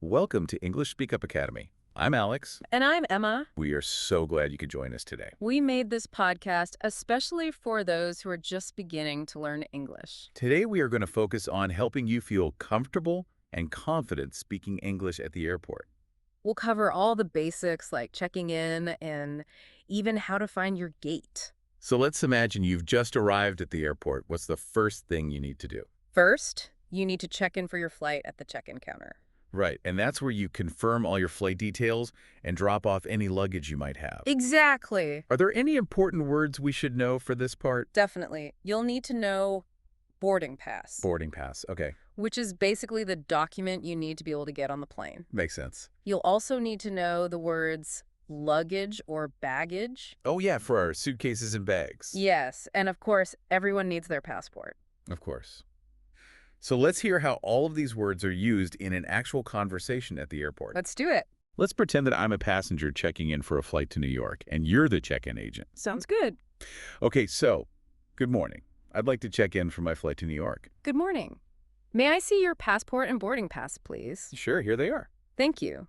Welcome to English Speak Up Academy. I'm Alex. And I'm Emma. We are so glad you could join us today. We made this podcast especially for those who are just beginning to learn English. Today we are going to focus on helping you feel comfortable and confident speaking English at the airport. We'll cover all the basics like checking in and even how to find your gate. So let's imagine you've just arrived at the airport. What's the first thing you need to do? First, you need to check in for your flight at the check-in counter. Right, and that's where you confirm all your flight details and drop off any luggage you might have. Exactly. Are there any important words we should know for this part? Definitely. You'll need to know boarding pass, Boarding pass. Okay, which is basically the document you need to be able to get on the plane. makes sense. You'll also need to know the words luggage or baggage. Oh yeah, for our suitcases and bags. Yes, and of course, everyone needs their passport. Of course. So let's hear how all of these words are used in an actual conversation at the airport. Let's do it. Let's pretend that I'm a passenger checking in for a flight to New York, and you're the check-in agent. Sounds good. Okay, so, good morning. I'd like to check in for my flight to New York. Good morning. May I see your passport and boarding pass, please? Sure, here they are. Thank you.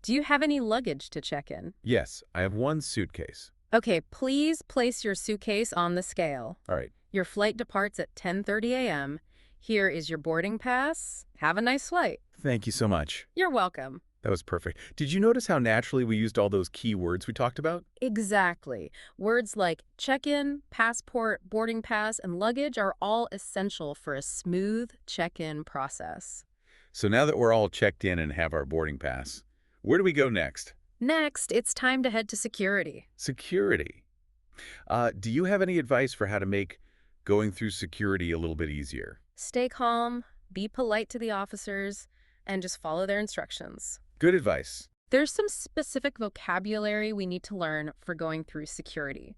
Do you have any luggage to check in? Yes, I have one suitcase. Okay, please place your suitcase on the scale. All right. Your flight departs at 10:30 a.m. Here is your boarding pass. Have a nice flight. Thank you so much. You're welcome. That was perfect. Did you notice how naturally we used all those key words we talked about? Exactly. Words like check-in, passport, boarding pass, and luggage are all essential for a smooth check-in process. So now that we're all checked in and have our boarding pass, where do we go next? Next, it's time to head to security. Security. Do you have any advice for how to make going through security a little bit easier? Stay calm, be polite to the officers, and just follow their instructions. Good advice. There's some specific vocabulary we need to learn for going through security.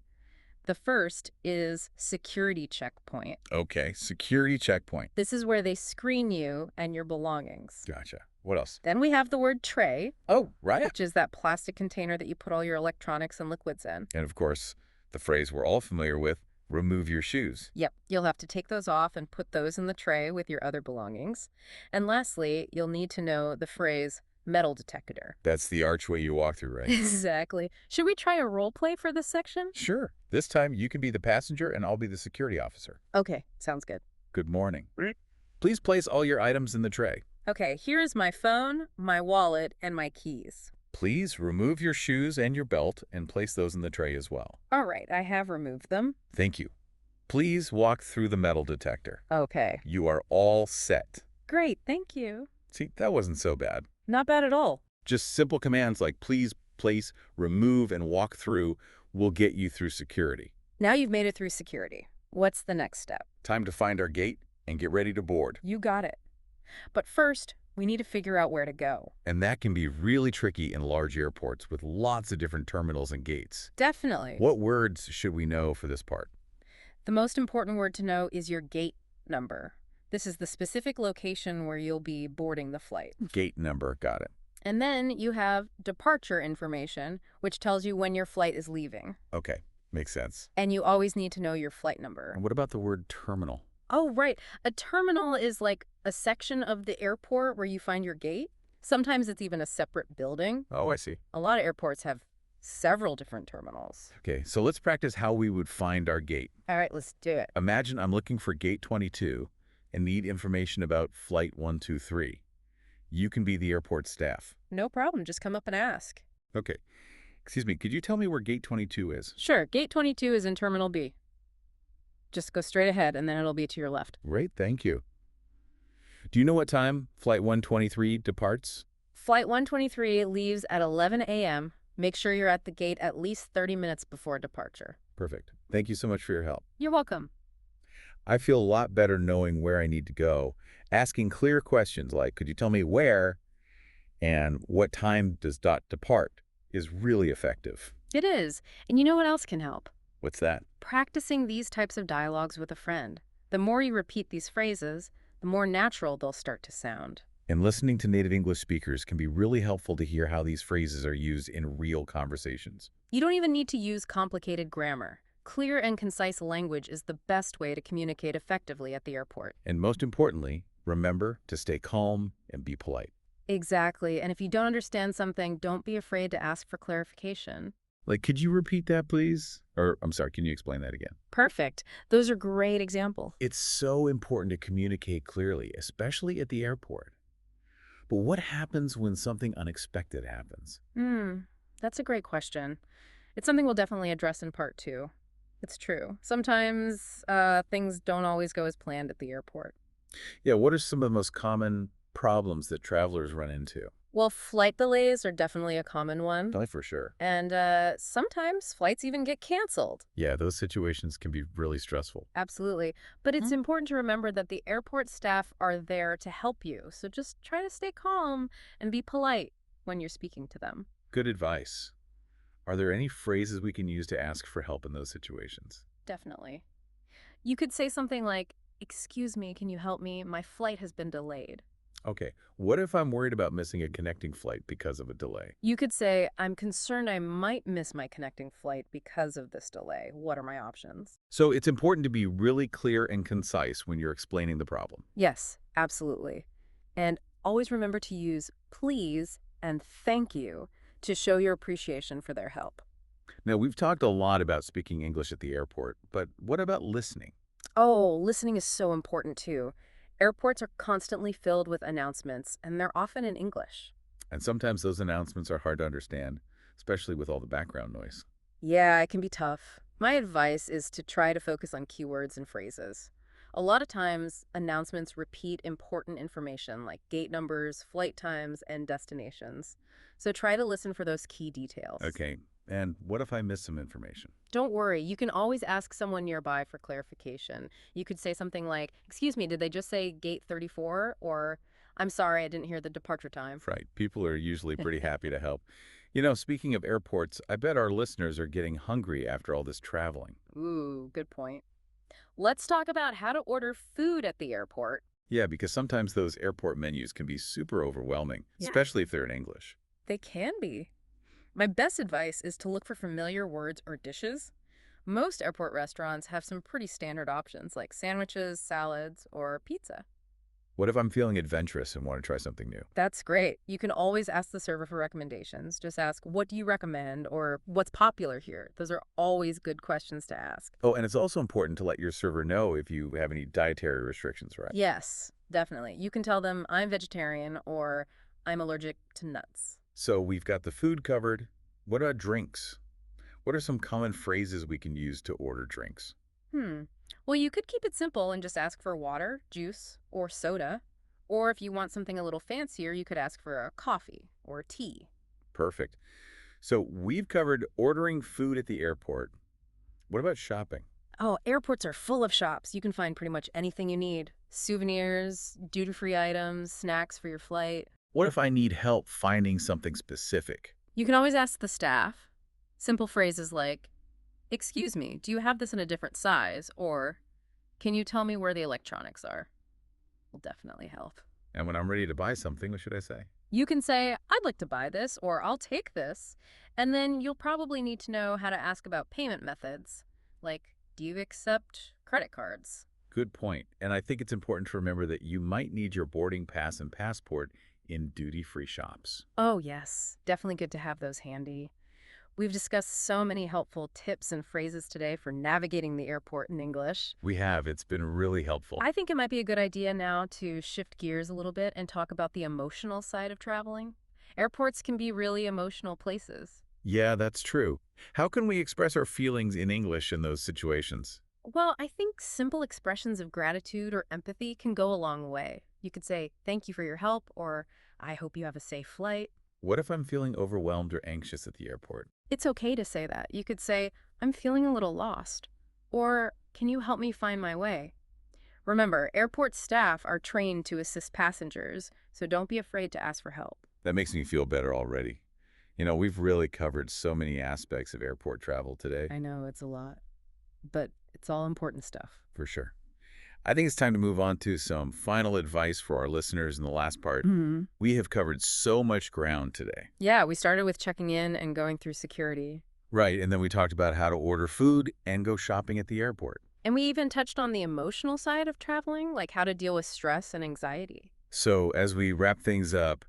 The first is security checkpoint. Okay, security checkpoint. This is where they screen you and your belongings. Gotcha. What else? Then we have the word tray, Oh, right. which is that plastic container that you put all your electronics and liquids in. And of course, the phrase we're all familiar with, remove your shoes. Yep, you'll have to take those off and put those in the tray with your other belongings. And lastly, you'll need to know the phrase metal detector. That's the archway you walk through, right? Exactly. Should we try a role play for this section? Sure. This time you can be the passenger and I'll be the security officer. Okay, sounds good. Good morning. Please place all your items in the tray. Okay, here's my phone, my wallet, and my keys. Please remove your shoes and your belt and place those in the tray as well. All right, I have removed them. Thank you. Please walk through the metal detector. Okay. You are all set. Great, thank you. See, that wasn't so bad. Not bad at all. Just simple commands like please, place, remove, and walk through will get you through security. Now you've made it through security. What's the next step? Time to find our gate and get ready to board. You got it. But first, we need to figure out where to go. And that can be really tricky in large airports with lots of different terminals and gates. Definitely. What words should we know for this part? The most important word to know is your gate number. This is the specific location where you'll be boarding the flight. Gate number, got it. And then you have departure information, which tells you when your flight is leaving. Okay, makes sense. And you always need to know your flight number. And what about the word terminal? Oh, right. A terminal is like a section of the airport where you find your gate. Sometimes it's even a separate building. Oh, I see. A lot of airports have several different terminals. Okay, so let's practice how we would find our gate. All right, let's do it. Imagine I'm looking for gate 22 and need information about flight 123. You can be the airport staff. No problem. Just come up and ask. Okay. Excuse me, could you tell me where gate 22 is? Sure. Gate 22 is in Terminal B. Just go straight ahead, and then it'll be to your left. Great, thank you. Do you know what time flight 123 departs? Flight 123 leaves at 11 a.m. Make sure you're at the gate at least 30 minutes before departure. Perfect. Thank you so much for your help. You're welcome. I feel a lot better knowing where I need to go. Asking clear questions like, could you tell me where and what time does depart is really effective. It is. And you know what else can help? What's that? Practicing these types of dialogues with a friend. The more you repeat these phrases, the more natural they'll start to sound. And listening to native English speakers can be really helpful to hear how these phrases are used in real conversations. You don't even need to use complicated grammar. Clear and concise language is the best way to communicate effectively at the airport. And most importantly, remember to stay calm and be polite. Exactly. And if you don't understand something, don't be afraid to ask for clarification. Like, could you repeat that, please? Or, I'm sorry, can you explain that again? Perfect. Those are great examples. It's so important to communicate clearly, especially at the airport. But what happens when something unexpected happens? Hmm, that's a great question. It's something we'll definitely address in part two. It's true. Sometimes things don't always go as planned at the airport. Yeah, what are some of the most common problems that travelers run into? Well, flight delays are definitely a common one. Definitely for sure. And sometimes flights even get canceled. Yeah, those situations can be really stressful. Absolutely. But it's important to remember that the airport staff are there to help you. So just try to stay calm and be polite when you're speaking to them. Good advice. Are there any phrases we can use to ask for help in those situations? Definitely. You could say something like, "Excuse me, can you help me? My flight has been delayed." Okay, what if I'm worried about missing a connecting flight because of a delay? You could say, "I'm concerned I might miss my connecting flight because of this delay. What are my options?" So it's important to be really clear and concise when you're explaining the problem. Yes, absolutely. And always remember to use please and thank you to show your appreciation for their help. Now, we've talked a lot about speaking English at the airport, but what about listening? Oh, listening is so important too. Airports are constantly filled with announcements, and they're often in English. And sometimes those announcements are hard to understand, especially with all the background noise. Yeah, it can be tough. My advice is to try to focus on keywords and phrases. A lot of times, announcements repeat important information like gate numbers, flight times, and destinations. So try to listen for those key details. Okay, and what if I miss some information? Don't worry, you can always ask someone nearby for clarification. You could say something like, "Excuse me, did they just say gate 34?" Or, "I'm sorry, I didn't hear the departure time." Right, people are usually pretty happy to help. You know, speaking of airports, I bet our listeners are getting hungry after all this traveling. Ooh, good point. Let's talk about how to order food at the airport. Yeah, because sometimes those airport menus can be super overwhelming, Yeah. especially if they're in English. They can be. My best advice is to look for familiar words or dishes. Most airport restaurants have some pretty standard options like sandwiches, salads, or pizza. What if I'm feeling adventurous and want to try something new? That's great. You can always ask the server for recommendations. Just ask, "What do you recommend?" or "What's popular here?" Those are always good questions to ask. Oh, and it's also important to let your server know if you have any dietary restrictions, right? Yes, definitely. You can tell them, "I'm vegetarian," or "I'm allergic to nuts." So we've got the food covered. What about drinks? What are some common phrases we can use to order drinks? Hmm. Well, you could keep it simple and just ask for water, juice, or soda. Or if you want something a little fancier, you could ask for a coffee or tea. Perfect. So we've covered ordering food at the airport. What about shopping? Oh, airports are full of shops. You can find pretty much anything you need. Souvenirs, duty-free items, snacks for your flight. What if I need help finding something specific? You can always ask the staff. Simple phrases like, "Excuse me, do you have this in a different size?" Or, "Can you tell me where the electronics are?" Will definitely help. And when I'm ready to buy something, what should I say? You can say, "I'd like to buy this," or "I'll take this." And then you'll probably need to know how to ask about payment methods, like, "Do you accept credit cards?" Good point. And I think it's important to remember that you might need your boarding pass and passport in duty-free shops. Oh, yes. Definitely good to have those handy. We've discussed so many helpful tips and phrases today for navigating the airport in English. We have. It's been really helpful. I think it might be a good idea now to shift gears a little bit and talk about the emotional side of traveling. Airports can be really emotional places. Yeah, that's true. How can we express our feelings in English in those situations? Well, I think simple expressions of gratitude or empathy can go a long way. You could say, "Thank you for your help," or "I hope you have a safe flight." What if I'm feeling overwhelmed or anxious at the airport? It's okay to say that. You could say, "I'm feeling a little lost," or "Can you help me find my way?" Remember, airport staff are trained to assist passengers, so don't be afraid to ask for help. That makes me feel better already. You know, we've really covered so many aspects of airport travel today, I know it's a lot, but it's all important stuff. for sure. I think it's time to move on to some final advice for our listeners in the last part. Hmm. We have covered so much ground today. Yeah, we started with checking in and going through security. Right, and then we talked about how to order food and go shopping at the airport. And we even touched on the emotional side of traveling, like how to deal with stress and anxiety. So as we wrap things up,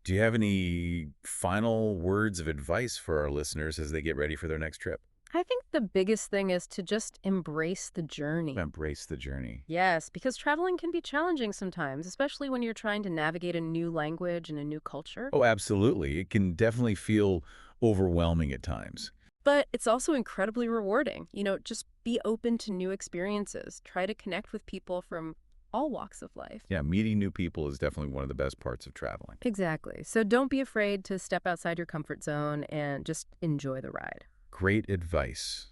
Do you have any final words of advice for our listeners as they get ready for their next trip? I think the biggest thing is to just embrace the journey. Embrace the journey. Yes, because traveling can be challenging sometimes, especially when you're trying to navigate a new language and a new culture. Oh, absolutely. It can definitely feel overwhelming at times. But it's also incredibly rewarding. Just be open to new experiences. Try to connect with people from all walks of life. Yeah, meeting new people is definitely one of the best parts of traveling. Exactly. So don't be afraid to step outside your comfort zone and just enjoy the ride. Great advice.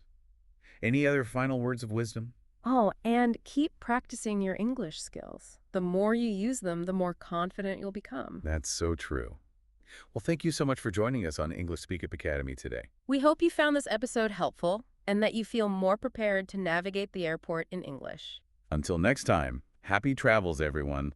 Any other final words of wisdom? Oh, and keep practicing your English skills. The more you use them, the more confident you'll become. That's so true. Well, thank you so much for joining us on English Speak Up Academy today. We hope you found this episode helpful and that you feel more prepared to navigate the airport in English. Until next time, happy travels, everyone.